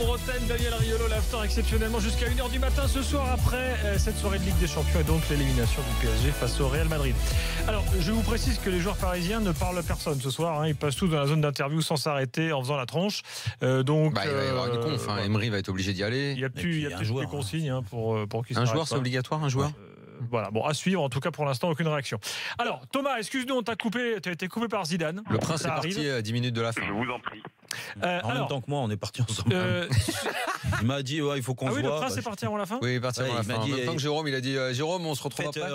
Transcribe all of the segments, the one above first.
Jérôme Rotten, Daniel Riolo, l'after exceptionnellement jusqu'à 1h du matin ce soir après cette soirée de Ligue des Champions et donc l'élimination du PSG face au Real Madrid. Alors, je vous précise que les joueurs parisiens ne parlent à personne ce soir. Ils passent tous dans la zone d'interview sans s'arrêter en faisant la tronche. Il va y avoir une conf. Emery va être obligé d'y aller. Il n'y a plus de consigne pour qu'il Un joueur, c'est obligatoire, un joueur. Voilà, bon, à suivre. En tout cas, pour l'instant, aucune réaction. Alors, Thomas, excuse-nous, on t'a coupé. Tu as été coupé par Zidane. Le prince est parti à 10 minutes de la fin. Je vous en prie. En même temps que moi, on est partis ensemble. Il m'a dit, il faut qu'on se voit. Oui, le prince est parti avant la fin. Oui, il est parti avant la fin. En même temps que Jérôme, il a dit, Jérôme, on se retrouve après.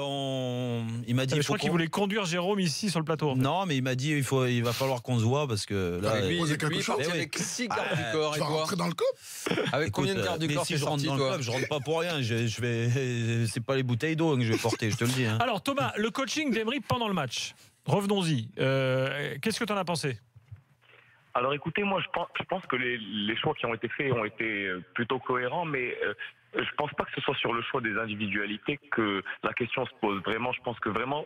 Il m'a dit. Je crois qu'il voulait conduire Jérôme ici sur le plateau. Non, mais il m'a dit, il va falloir qu'on se voit parce que là. Lui, il est parti avec 6 gardes du corps. Tu vas rentrer dans le COP. Avec combien de gardes du corps si je rentre dans le club, je rentre pas pour rien. C'est pas les bouteilles d'eau que je vais porter, je te le dis. Alors Thomas, le coaching d'Emery pendant le match. Revenons-y. Qu'est-ce que tu en as pensé ? Alors écoutez, moi je pense que les choix qui ont été faits ont été plutôt cohérents, mais je pense pas que ce soit sur le choix des individualités que la question se pose. Vraiment, je pense que vraiment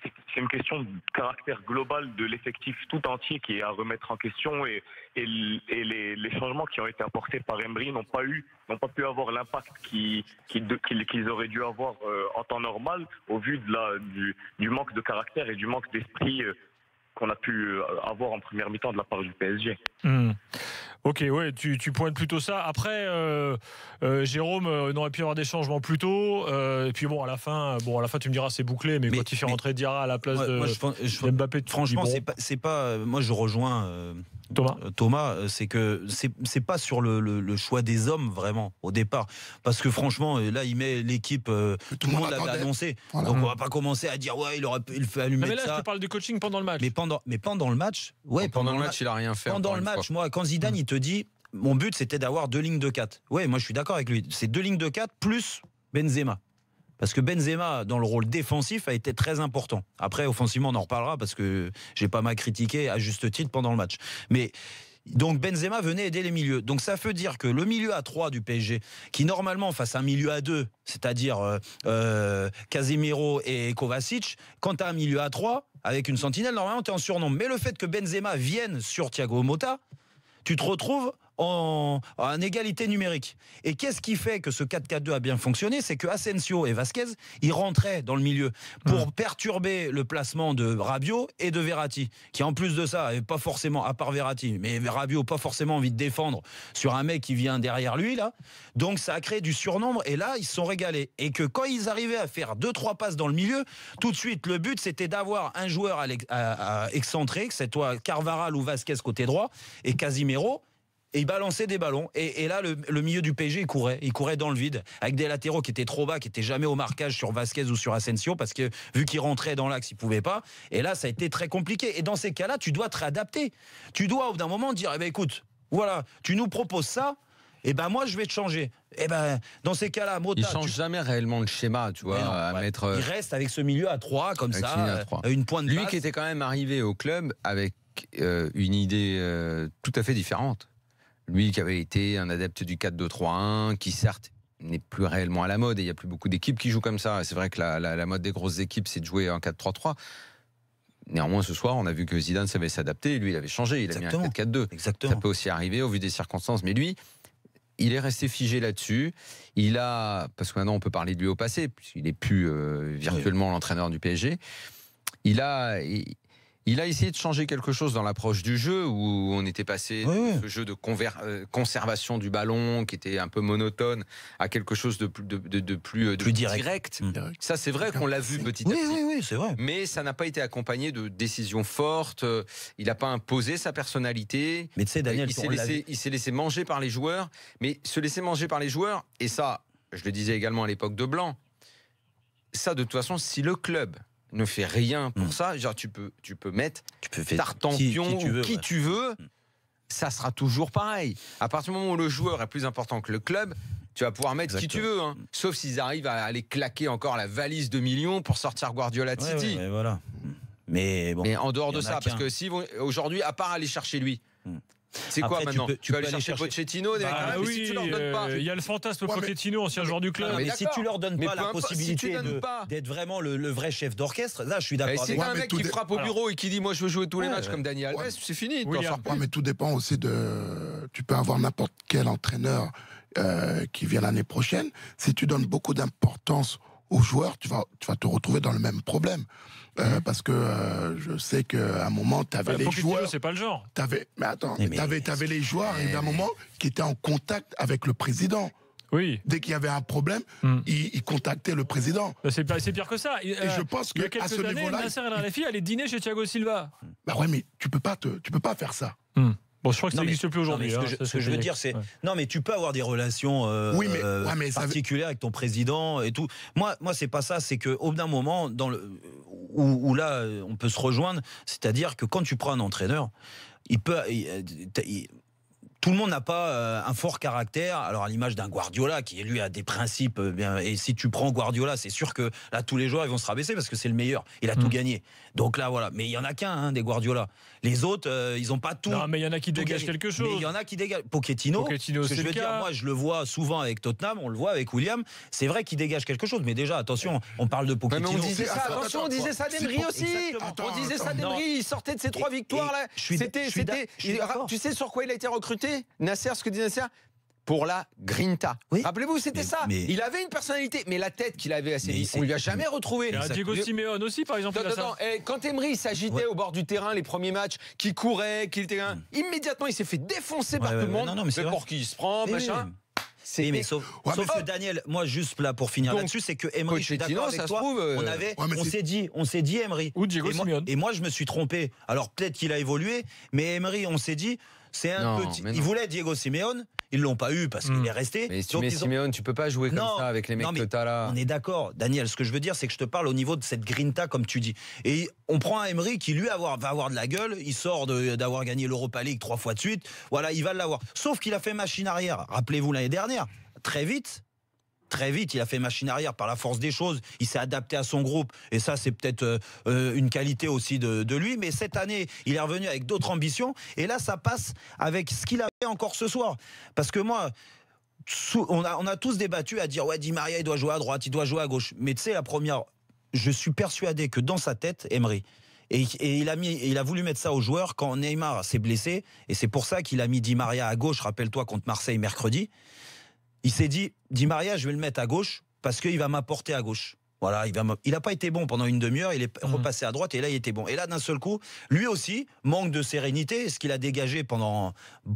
c'est une question de caractère global de l'effectif tout entier qui est à remettre en question et les changements qui ont été apportés par Emery n'ont pas pu avoir l'impact qu'ils auraient dû avoir en temps normal au vu du manque de caractère et du manque d'esprit qu'on a pu avoir en première mi-temps de la part du PSG. Ok, ouais, tu pointes plutôt ça. Après, Jérôme, on aurait pu avoir des changements plus tôt. Et puis à la fin, tu me diras c'est bouclé, mais quand il fait rentrer Diarra à la place de Mbappé, franchement, c'est pas. Moi, je rejoins Thomas. C'est que c'est pas sur le choix des hommes vraiment au départ, parce que franchement, là, il met l'équipe. Tout le monde l'avait annoncé. Voilà. Donc on va pas commencer à dire il fait allumer ça. Mais là, je te parle du coaching pendant le match. Mais pendant le match, pendant le match, il a rien fait. Pendant le match, moi, quand Zidane il te dit, mon but c'était d'avoir 2 lignes de 4. Ouais, moi je suis d'accord avec lui. C'est 2 lignes de 4 plus Benzema. Parce que Benzema, dans le rôle défensif, a été très important. Après, offensivement, on en reparlera parce que j'ai pas mal critiqué à juste titre pendant le match. Mais donc Benzema venait aider les milieux. Donc ça veut dire que le milieu à 3 du PSG, qui normalement face à un milieu à 2, c'est-à-dire Casemiro et Kovacic, quand tu as un milieu à 3, avec une sentinelle, normalement tu es en surnombre. Mais le fait que Benzema vienne sur Thiago Motta, tu te retrouves en égalité numérique. Et qu'est-ce qui fait que ce 4-4-2 a bien fonctionné ? C'est que Asensio et Vasquez, ils rentraient dans le milieu pour perturber le placement de Rabiot et de Verratti, qui en plus de ça, avait pas forcément, à part Verratti, mais Rabiot pas forcément envie de défendre sur un mec qui vient derrière lui, là. Donc ça a créé du surnombre, et là, ils se sont régalés. Et que quand ils arrivaient à faire 2-3 passes dans le milieu, tout de suite, le but, c'était d'avoir un joueur à excentrer, que c'est toi Carvajal ou Vasquez côté droit, et Casimiro, et il balançait des ballons. Et là, le milieu du PSG, il courait dans le vide, avec des latéraux qui étaient trop bas, qui n'étaient jamais au marquage sur Vasquez ou sur Asensio, parce que vu qu'ils rentraient dans l'axe, ils ne pouvaient pas. Et là, ça a été très compliqué. Et dans ces cas-là, tu dois te réadapter. Tu dois, au bout d'un moment, dire, écoute, voilà, tu nous proposes ça, moi, je vais te changer. Dans ces cas-là, Motta... Il ne change jamais réellement le schéma, tu vois, mettre... Il reste avec ce milieu à 3, comme ça, une pointe de Lui qui était quand même arrivé au club avec une idée tout à fait différente. Lui qui avait été un adepte du 4-2-3-1, qui certes n'est plus réellement à la mode, et il n'y a plus beaucoup d'équipes qui jouent comme ça. C'est vrai que la mode des grosses équipes, c'est de jouer en 4-3-3. Néanmoins, ce soir, on a vu que Zidane savait s'adapter, lui, il avait changé, il a mis un 4-4-2. Exactement. Ça peut aussi arriver au vu des circonstances, mais lui, il est resté figé là-dessus. Parce que maintenant on peut parler de lui au passé, puisqu'il n'est plus virtuellement l'entraîneur du PSG. Il a essayé de changer quelque chose dans l'approche du jeu, où on était passé de ce jeu de conservation du ballon, qui était un peu monotone, à quelque chose de plus direct. Ça, c'est vrai qu'on l'a vu petit à petit. Oui, c'est vrai. Mais ça n'a pas été accompagné de décisions fortes. Il n'a pas imposé sa personnalité. Mais tu sais, Daniel, il s'est laissé manger par les joueurs. Mais se laisser manger par les joueurs, et ça, je le disais également à l'époque de Blanc, ça, de toute façon, si le club ne fait rien pour ça, genre tu peux mettre Tartampion qui tu veux, ça sera toujours pareil. À partir du moment où le joueur est plus important que le club, tu vas pouvoir mettre qui tu veux, sauf s'ils arrivent à aller claquer encore la valise de millions pour sortir Guardiola de City. Voilà. Mais bon. Mais en dehors de ça, parce que si aujourd'hui, à part aller chercher lui, C'est quoi Après, maintenant tu Tu peux vas aller aller chercher chercher- Pochettino, des mecs comme ça, mais si tu leur donnes pas. il y a le fantasme Ouais, mais- Pochettino, ancien joueur du club. Non, mais mais si d'accord. tu leur donnes Mais pas peu la importe, si tu possibilité donnes pas. d'être vraiment le vrai chef d'orchestre, là je suis Et d'accord si avec t'as Ouais, un mais mec tout qui dé- frappe au bureau et qui dit moi je veux jouer tous les Ouais, matchs ouais. comme Dani Alves, Ouais. c'est fini. Oui, t'en sors Ouais, plus. mais tout dépend aussi de. Tu peux avoir n'importe quel entraîneur qui vient l'année prochaine. Si tu donnes beaucoup d'importance aux joueurs, tu vas te retrouver dans le même problème. Parce que je sais qu'à un moment, tu avais les Pochettino, joueurs. c'est pas le genre. Mais attends, Mais- t'avais les joueurs, et à un moment, qui étaient en contact avec le président. Oui. Dès qu'il y avait un problème, ils contactaient le président. C'est pire que ça. Et je pense il y a qu'à quelques ce années, niveau-là. Nasser El Khelaifi allait dîner chez Thiago Silva. Bah ouais, mais tu peux pas faire ça. Bon, je crois que ça Non, mais- n'existe plus aujourd'hui. non, mais hein, ce que je veux dire, c'est. Ouais. Non, mais tu peux avoir des relations Oui, mais ça veut- particulières avec ton président et tout. Moi c'est pas ça. C'est qu'au bout d'un moment, où là, on peut se rejoindre, c'est-à-dire que quand tu prends un entraîneur, tout le monde n'a pas un fort caractère. Alors à l'image d'un Guardiola qui lui a des principes bien. Et si tu prends Guardiola, c'est sûr que là tous les joueurs ils vont se rabaisser parce que c'est le meilleur. Il a tout gagné. Donc là voilà. Mais il y en a qu'un des Guardiola. Les autres ils ont pas tout. Non, mais il y en a qui tout dégagent gagné. quelque Mais chose. il y en a qui dégagent. Pochettino, ce que c'est je le veux dire, cas. moi je le vois souvent avec Tottenham, on le voit avec William. C'est vrai qu'il dégage quelque chose. Mais déjà attention, on parle de Ouais, mais Pochettino. on disait ça, Attends, attention, on attends, disait ça c'est d'Emery pour- aussi. Exactement. On disait ça Attends, d'Emery, il sortait de ses 3 victoires là. je suis d'accord. Tu sais sur quoi il a été recruté Nasser, ce que dit Nasser pour la grinta. Oui. Rappelez-vous, c'était Mais- ça. mais- Il avait une personnalité, mais la tête qu'il avait assez Mais vite, c'est- on lui a jamais retrouvé. Et un Diego Simeone aussi, par exemple. il a ça. Attends, quand Emery s'agitait Ouais. au bord du terrain les premiers matchs, qui courait, qui était immédiatement il s'est fait défoncer par Ouais, tout le ouais, monde. non, non, mais c'est vrai. pour qui il se prend, Oui, machin. oui. C'est Oui, mais sauf que Daniel, moi juste là pour finir Donc, là-dessus, c'est que Emery, je suis Pochettino, d'accord avec ça se toi, trouve, on s'est dit Emery. Ou Diego Simeone. Et moi je me suis trompé. Alors peut-être qu'il a évolué, mais Emery, on s'est dit, c'est un Non, petit. mais non. Il voulait Diego Simeone, ils l'ont pas eu parce qu'il est resté. Mais si tu Donc, mets ils ont- Simeone, tu peux pas jouer comme Non, ça avec les mecs non, mais que t'as là. On est d'accord, Daniel. Ce que je veux dire, c'est que je te parle au niveau de cette grinta, comme tu dis. Et on prend un Emery qui, lui, va avoir de la gueule. Il sort d'avoir gagné l'Europa League 3 fois de suite. Voilà, il va l'avoir. Sauf qu'il a fait machine arrière. Rappelez-vous l'année dernière. Très vite, il a fait machine arrière par la force des choses. Il s'est adapté à son groupe. Et ça, c'est peut-être une qualité aussi de lui. Mais cette année, il est revenu avec d'autres ambitions. Et là, ça passe avec ce qu'il a fait encore ce soir. Parce que moi... On a tous débattu à dire ouais, Di Maria il doit jouer à droite, il doit jouer à gauche. Mais tu sais, la première, je suis persuadé que dans sa tête, Emery, et il a voulu mettre ça aux joueurs quand Neymar s'est blessé, et c'est pour ça qu'il a mis Di Maria à gauche, rappelle-toi, contre Marseille mercredi. Il s'est dit, Di Maria, je vais le mettre à gauche parce qu'il va m'apporter à gauche. Voilà, il n'a pas été bon pendant une demi-heure, il est repassé à droite et là il était bon. Et là d'un seul coup, lui aussi manque de sérénité, ce qu'il a dégagé pendant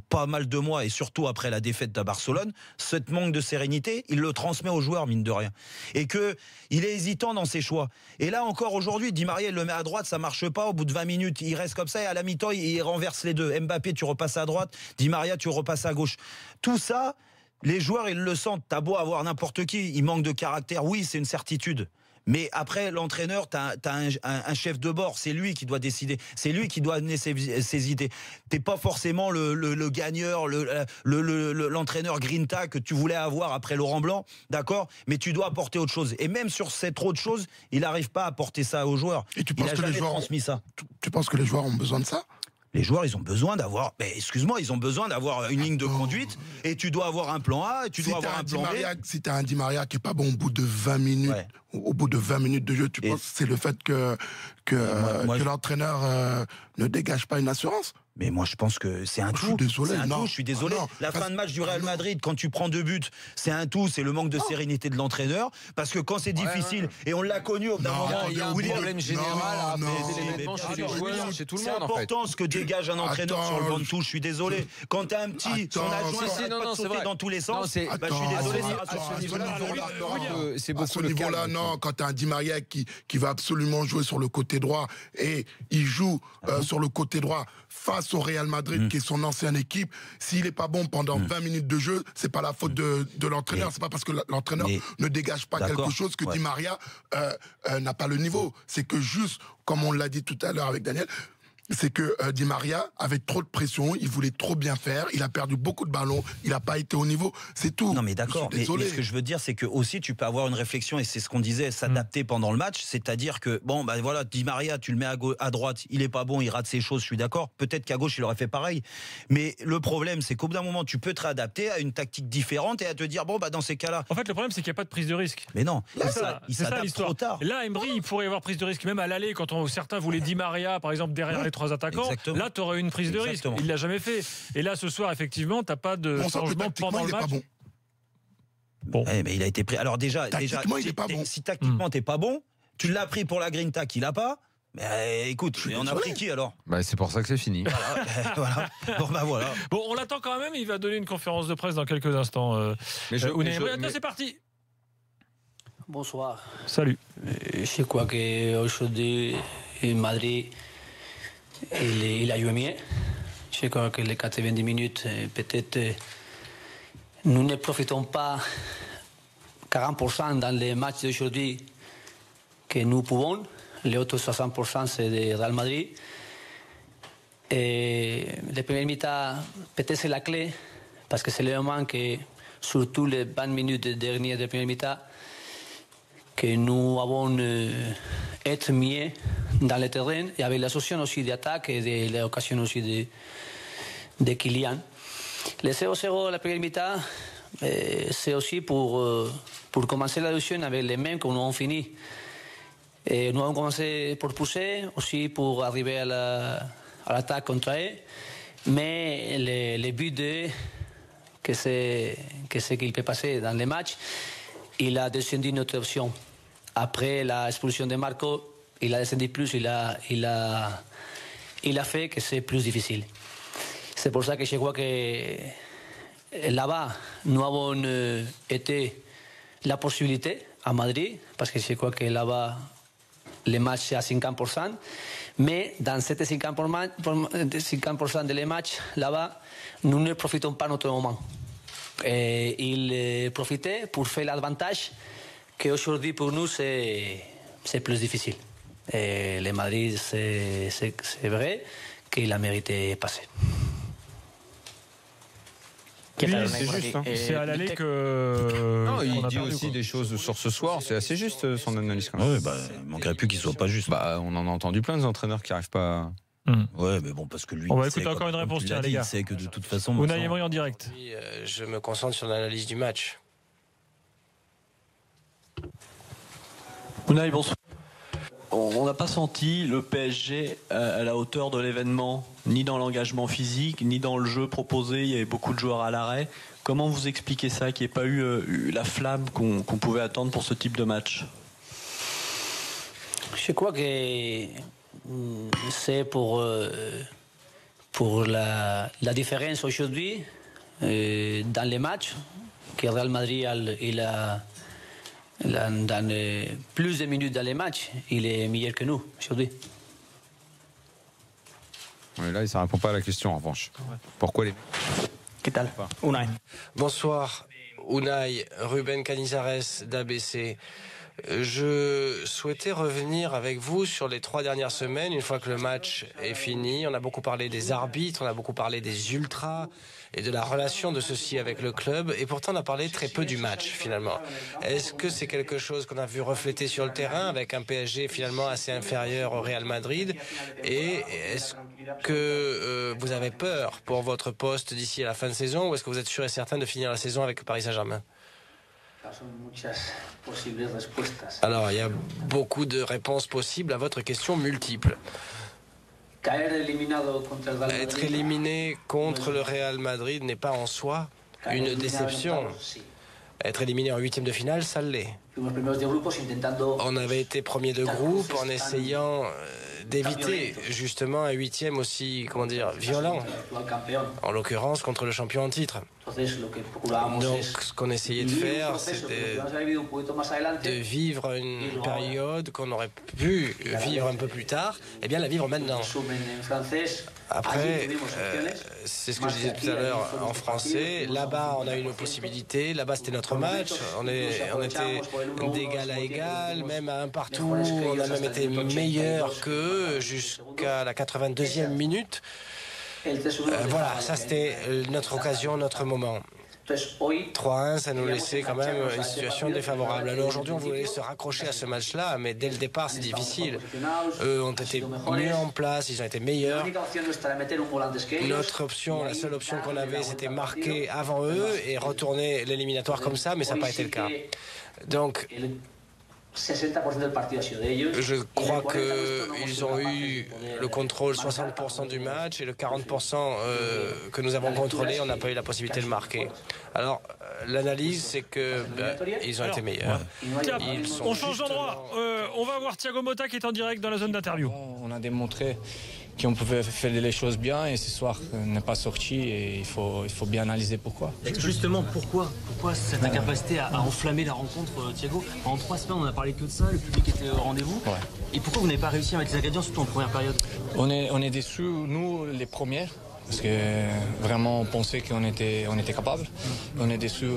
pas mal de mois et surtout après la défaite à Barcelone, ce manque de sérénité, il le transmet aux joueurs mine de rien. Et que il est hésitant dans ses choix. Et là encore aujourd'hui, Di Maria il le met à droite, ça marche pas, au bout de 20 minutes, il reste comme ça et à la mi-temps, il renverse les deux. Mbappé, tu repasses à droite, Di Maria, tu repasses à gauche. Tout ça, les joueurs, ils le sentent. T'as beau avoir n'importe qui, il manque de caractère. Oui, c'est une certitude. Mais après, l'entraîneur, t'as un chef de bord. C'est lui qui doit décider. C'est lui qui doit amener ses idées. T'es pas forcément le gagneur, l'entraîneur Grinta que tu voulais avoir après Laurent Blanc, d'accord ? Mais tu dois apporter autre chose. Et même sur cette autre chose, il n'arrive pas à apporter ça aux joueurs. Et tu il penses a que les jamais joueurs transmis ça. Tu penses que les joueurs ont besoin de ça? Les joueurs, ils ont besoin d'avoir, excuse-moi, ils ont besoin d'avoir une ligne de conduite et tu dois avoir un plan A et tu dois avoir un plan B. Si tu as un Di Maria qui est pas bon au bout de 20 minutes, Ouais. au bout de 20 minutes de jeu, tu penses que c'est le fait que moi, l'entraîneur ne dégage pas une assurance? Mais moi, je pense que c'est un Je suis tout. désolé, C'est un non. tout, je suis désolé. Ah non, La parce- fin de match du Real non. Madrid, quand tu prends 2 buts, c'est un tout. C'est le manque de sérénité de l'entraîneur. Parce que quand c'est difficile, et on l'a connu au bout d'un Non, moment, Il y a un William, problème général à non, apaiser les non, vêtements chez mais les bien sûr, joueurs, chez tout le c'est monde en fait. important ce que dégage un entraîneur Attends, sur le banc de touche. Je suis désolé. Quand t'as un petit, son Attends, adjoint, si, ça si, non, pas non, de c'est sauter vrai. dans tous les Non, sens. c'est- Je suis désolé. à ce niveau-là, c'est C'est à beaucoup ce le niveau-là, calme. non. Quand tu as un Di Maria qui va absolument jouer sur le côté droit et il joue sur le côté droit face au Real Madrid, qui est son ancienne équipe, s'il n'est pas bon pendant 20 minutes de jeu, c'est pas la faute de l'entraîneur. C'est pas parce que l'entraîneur Mais- ne dégage pas D'accord, quelque chose que ouais. Di Maria n'a pas le niveau. C'est que juste, comme on l'a dit tout à l'heure avec Daniel, c'est que Di Maria avait trop de pression, il voulait trop bien faire, il a perdu beaucoup de ballons, il n'a pas été au niveau, c'est tout. Non mais d'accord, mais ce que je veux dire c'est que aussi tu peux avoir une réflexion et c'est ce qu'on disait, s'adapter pendant le match, c'est-à-dire que bon bah voilà, Di Maria tu le mets à droite, il est pas bon, il rate ses choses, je suis d'accord, peut-être qu'à gauche il aurait fait pareil, mais le problème c'est qu'au bout d'un moment tu peux te réadapter à une tactique différente et à te dire bon bah dans ces cas-là. En fait le problème c'est qu'il n'y a pas de prise de risque. Mais non, il s'adapte trop tard. Là Emery il pourrait y avoir prise de risque même à l'aller quand certains voulaient Di Maria par exemple derrière les 3 attaquants. Exactement. Là tu aurais une prise de risque. Il l'a jamais fait. Et là ce soir effectivement t'as pas de changement pendant le match. Bon. Mais il a été pris. Alors déjà, il est pas bon. Si tactiquement t'es pas bon, tu l'as pris pour la Grinta qu'il a pas. Mais écoute, on a pris qui alors? Bah, c'est pour ça que c'est fini. Voilà. Bon bah voilà. Bon, on l'attend quand même. Il va donner une conférence de presse dans quelques instants. C'est parti. Bonsoir. Salut. Je crois qu'aujourd'hui, Madrid, il a joué mieux. Je crois que les 90 minutes, peut-être, nous ne profitons pas 40% dans les matchs d'aujourd'hui que nous pouvons. Les autres 60%, c'est de Real Madrid. Et les premières mi-temps, peut-être c'est la clé, parce que c'est le moment que, surtout les 20 minutes dernières de première mi-temps, que nous avons être mieux dans le terrain et avec l'association aussi d'attaque et de l'occasion aussi de Kylian. Le 0-0 la première mi-temps, c'est aussi pour commencer la deuxième avec les mêmes que nous avons fini. Et nous avons commencé pour pousser, aussi pour arriver à l'attaque contre eux. Mais le but que c'est qu'il peut passer dans les matchs, il a descendu notre option. Après l'expulsion de Marco, il a descendu plus, il a fait que c'est plus difficile. C'est pour ça que je crois que là-bas, nous avons été la possibilité à Madrid, parce que je crois que là-bas, les matchs c'est à 50%, mais dans ces 50% des matchs, là-bas, nous ne profitons pas de notre moment. Et il profitait pour faire l'avantage qu'aujourd'hui pour nous c'est plus difficile. Et le Madrid, c'est vrai qu'il a mérité passer. Oui, c'est juste. Hein. C'est à l'aller que. Non, il dit aussi des choses sur ce soir. C'est assez juste son analyse. Quand même. Ouais, bah, il manquerait plus qu'il soit pas juste. Bah, on en a entendu plein d'entraîneurs qui n'arrivent pas. Ouais, mais bon, parce que lui. On va écouter encore une réponse, tiens, les gars. Il sait que de toute façon. Unai Emery en direct. Je me concentre sur l'analyse du match. Unai, bonsoir. On n'a pas senti le PSG à la hauteur de l'événement, ni dans l'engagement physique, ni dans le jeu proposé. Il y avait beaucoup de joueurs à l'arrêt. Comment vous expliquez ça, qu'il n'y ait pas eu la flamme qu'on pouvait attendre pour ce type de match? Je crois que c'est pour la différence aujourd'hui dans les matchs, que Real Madrid dans plus de minutes dans les matchs, il est meilleur que nous aujourd'hui. Oui, là, ça ne répond pas à la question en revanche. Pourquoi les. Qu'est-ce que Unai. Bonsoir, Unai, Ruben Canizares d'ABC. Je souhaitais revenir avec vous sur les 3 dernières semaines, une fois que le match est fini. On a beaucoup parlé des arbitres, on a beaucoup parlé des ultras et de la relation de ceux-ci avec le club. Et pourtant, on a parlé très peu du match, finalement. Est-ce que c'est quelque chose qu'on a vu refléter sur le terrain avec un PSG finalement assez inférieur au Real Madrid? Et est-ce que vous avez peur pour votre poste d'ici à la fin de saison, ou est-ce que vous êtes sûr et certain de finir la saison avec Paris Saint-Germain? Alors, il y a beaucoup de réponses possibles à votre question multiple. Être éliminé contre le Real Madrid n'est pas en soi une déception. Être éliminé en 8e de finale, ça l'est. On avait été premier de groupe en essayant d'éviter justement un 8e aussi, comment dire, violent, en l'occurrence contre le champion en titre. Donc ce qu'on essayait de faire, c'était de vivre une période qu'on aurait pu vivre un peu plus tard, et bien la vivre maintenant. Après, c'est ce que je disais tout à l'heure en français, là-bas on a eu une possibilité, là-bas c'était notre match, on était d'égal à égal, même à un partout. On a même été meilleur qu'eux jusqu'à la 82e minute. Voilà, ça c'était notre occasion, notre moment. 3-1, ça nous laissait quand même une situation défavorable. Alors aujourd'hui, on voulait se raccrocher à ce match-là, mais dès le départ, c'est difficile. Eux ont été mieux en place, ils ont été meilleurs. Notre option, la seule option qu'on avait, c'était marquer avant eux et retourner l'éliminatoire comme ça, mais ça n'a pas été le cas. Donc, je crois qu'ils ont eu le contrôle 60% du match et le 40% que nous avons contrôlé, on n'a pas eu la possibilité de marquer. Alors, l'analyse, c'est que ils ont été meilleurs. On change d'endroit. On va voir Thiago Motta qui est en direct dans la zone d'interview. On a démontré qu'on pouvait faire les choses bien et ce soir on n'est pas sorti et il faut bien analyser pourquoi. Justement, pourquoi cette incapacité à enflammer la rencontre, Thiago? En 3 semaines, on n'a parlé que de ça, le public était au rendez-vous. Ouais. Et pourquoi vous n'avez pas réussi à mettre les ingrédients, surtout en première période? On est déçus, nous, les premiers, parce que vraiment on pensait qu'on était capable. On est déçus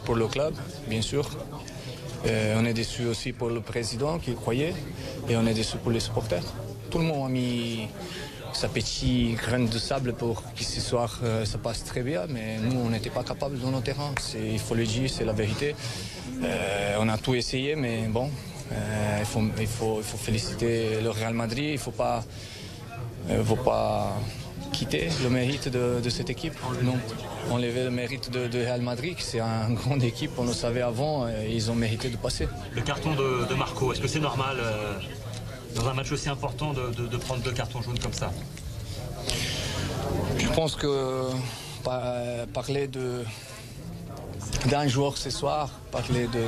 pour le club, bien sûr. On est déçus aussi pour le président qui croyait et on est déçus pour les supporters. Tout le monde a mis sa petite graine de sable pour que ce soir ça passe très bien, mais nous on n'était pas capables dans nos terrains. Il faut le dire, c'est la vérité. On a tout essayé, mais bon, il faut féliciter le Real Madrid. Il ne faut pas quitter le mérite de cette équipe. Non, enlever le mérite de Real Madrid, c'est une grande équipe, on le savait avant, et ils ont mérité de passer. Le carton de Marco, est-ce que c'est normal dans un match aussi important de prendre 2 cartons jaunes comme ça? Je pense que parler d'un joueur ce soir, parler de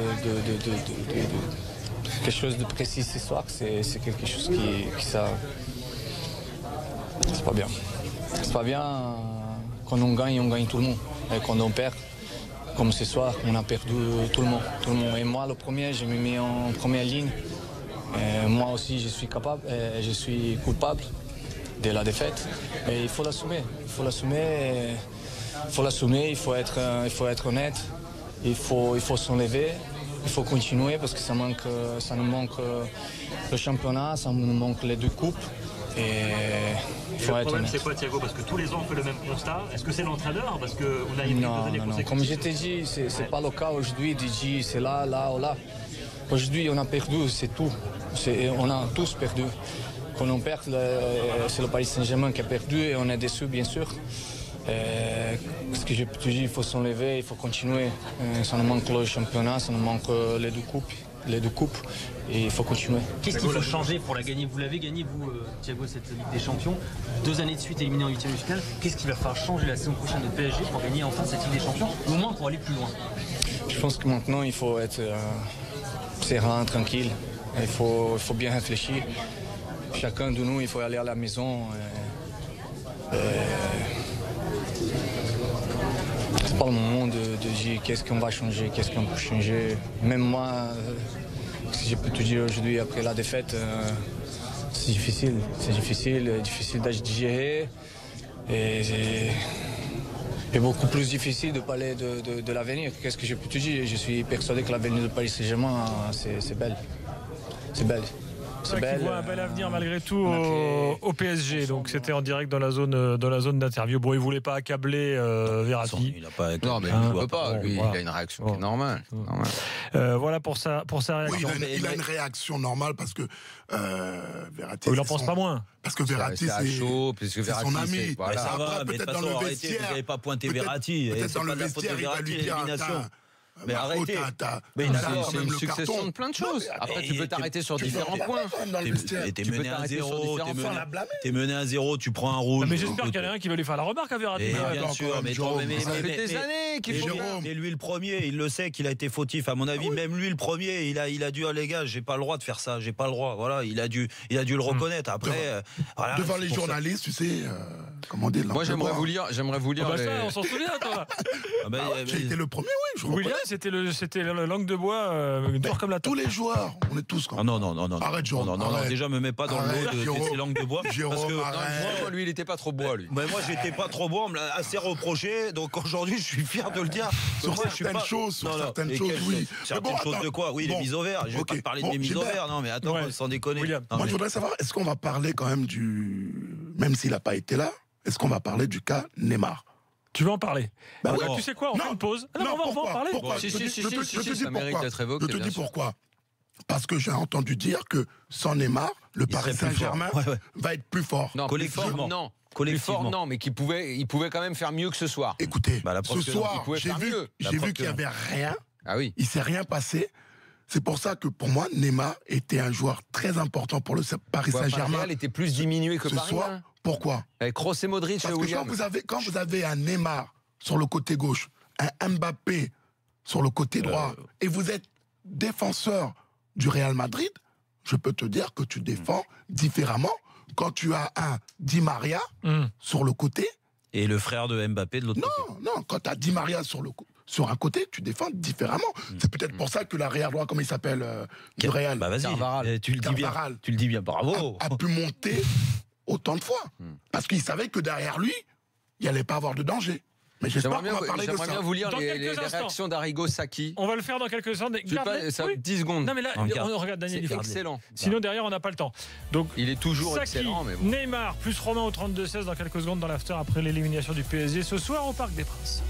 quelque chose de précis ce soir, c'est quelque chose qui ça... C'est pas bien. C'est pas bien quand on gagne tout le monde. Et quand on perd, comme ce soir, on a perdu tout le monde. Et moi, le premier, je me mets en première ligne. Et moi aussi, je suis capable, je suis coupable de la défaite. Et il faut l'assumer. Il faut l'assumer, il faut être honnête. Il faut s'enlever, il faut continuer parce que ça nous manque le championnat, ça nous manque les 2 coupes. Et le problème, c'est quoi, Thiago? Parce que tous les ans, on fait le même constat. Est-ce que c'est l'entraîneur? Parce qu'on a non. Comme je t'ai dit, c'est pas le cas aujourd'hui de dire c'est là ou là. Aujourd'hui, on a perdu, c'est tout. On a tous perdu. Quand on perd, c'est le Paris Saint-Germain qui a perdu et on est déçus, bien sûr. Ce que je peux te dire, il faut s'enlever, il faut continuer. Ça nous manque le championnat, ça nous manque les 2 coupes. Et il faut continuer. Qu'est-ce qu'il faut changer pour la gagner? Vous l'avez gagné, vous, Thiago, cette Ligue des Champions. 2 années de suite éliminé en 8e de finale. Qu'est-ce qu'il va falloir changer la saison prochaine de PSG pour gagner enfin cette Ligue des Champions, au moins pour aller plus loin? Je pense que maintenant, il faut être serein, tranquille. Il faut bien réfléchir. Chacun de nous, il faut aller à la maison. C'est pas le moment de dire qu'est-ce qu'on va changer, qu'est-ce qu'on peut changer. Même moi, si je peux te dire aujourd'hui, après la défaite, c'est difficile à digérer. Et beaucoup plus difficile de parler de l'avenir. Qu'est-ce que je peux te dire? Je suis persuadé que l'avenir de Paris Saint-Germain, c'est belle. C'est belle. Qui voit un bel avenir malgré tout au PSG. Donc c'était en direct dans la zone d'interview. Bon, il voulait pas accabler Verratti. Il a pas accabler. Non, mais il ne veut pas. Lui, voilà. Il a une réaction qui est normale. Voilà pour sa réaction. Oui, il a une réaction normale parce que Verratti. Il n'en pense pas moins. Parce que Verratti, c'est son ami. Voilà. Ça va, mais de toute façon, arrêtez, vous n'avez pas pointé Verratti. Peut-être dans le vestiaire, il va lui dire mais arrêtez. C'est une succession de plein de choses. Après, tu peux t'arrêter sur différents points. T'es mené à 0. T'es mené à 0, tu prends un rouge. Mais j'espère qu'il y en a un qui va lui faire la remarque à Verratti. Bien sûr, mais ça fait des années qu'il faut. Et lui, le premier, il le sait qu'il a été fautif. À mon avis, même lui, le premier, il a dû, les gars, j'ai pas le droit de faire ça. J'ai pas le droit. Voilà, il a dû le reconnaître. Après, devant les journalistes, tu sais, comment dire. Moi, j'aimerais vous lire. On s'en souvient, toi. J'ai été le premier, oui. William c'était la langue de bois, dur comme la Tous les joueurs, on est tous comme Non. Arrête, Jérôme. Non, arrête. déjà, me mets pas dans le lot de Jérôme. ces langues de bois. Jérôme, parce que, arrête. Non, lui, il était pas trop bois, lui. moi, j'étais pas trop bois, on me l'a assez reproché. Donc aujourd'hui, je suis fier de le dire. Sur Moi, je suis certaines pas- choses, sur Non, certaines et choses, quelles oui. Certaines Mais bon, choses attends. de quoi? Oui, les Bon. mises au vert. Je vais Ok. pas te parler de Bon, mes mises au Gilbert. vert. Non, mais attends, Ouais. sans déconner. William. Non, Moi, mais- je voudrais savoir, est-ce qu'on va parler quand même même s'il n'a pas été là, est-ce qu'on va parler du cas Neymar? Tu veux en parler? Bah Ouais, oui. tu sais quoi, on fait une pause. Non, on va en pourquoi parler. Pourquoi Si, Je te si, dis- si, je te- si, je te si, dis ça mérite pourquoi. d'être évoqué, Je te bien dis sûr. pourquoi. Parce que j'ai entendu dire que sans Neymar, le Paris serait plus Saint-Germain fort. Ouais. va être plus fort. Non, Collectivement. plus fort, non. Plus Collectivement. fort, non, mais il pouvait quand même faire mieux que ce soir. Écoutez, Bah, la preuve ce que non. soir, Il pouvait j'ai faire vu, mieux. La j'ai preuve vu qu'il n'y que non. avait rien. Ah oui. Il s'est rien passé. C'est pour ça que pour moi, Neymar était un joueur très important pour le Paris Ouais, Saint-Germain. Real était plus diminué que Ce Paris. soir, hein. pourquoi? Avec Kroos et Modric Parce et que William. quand vous avez un Neymar sur le côté gauche, un Mbappé sur le côté droit, et vous êtes défenseur du Real Madrid, je peux te dire que tu défends différemment quand tu as un Di Maria sur le côté. Et le frère de Mbappé de l'autre côté. Non, quand tu as Di Maria sur un côté, tu défends différemment. C'est peut-être pour ça que l'arrière droit, comment il s'appelle, du Real, Bah vas-y, Carvajal. tu le dis bien. Carvajal. Tu le dis bien, bravo. a pu monter autant de fois. Parce qu'il savait que derrière lui, il n'y allait pas avoir de danger. Mais j'espère J'aimerais qu'on va parler de bien ça. vous lire Dans les quelques instants. réactions d'Arrigo Sacchi. On va le faire dans quelques instants. Je sais pas, ça, Oui. 10 secondes. Non, mais là, On regarde. on regarde Daniel. C'est il faut- excellent. Sinon, derrière, on n'a pas le temps. Donc, Il est toujours Saki, excellent, mais bon. Neymar, plus Romain au 32-16 dans quelques secondes dans l'after après l'élimination du PSG ce soir au Parc des Princes.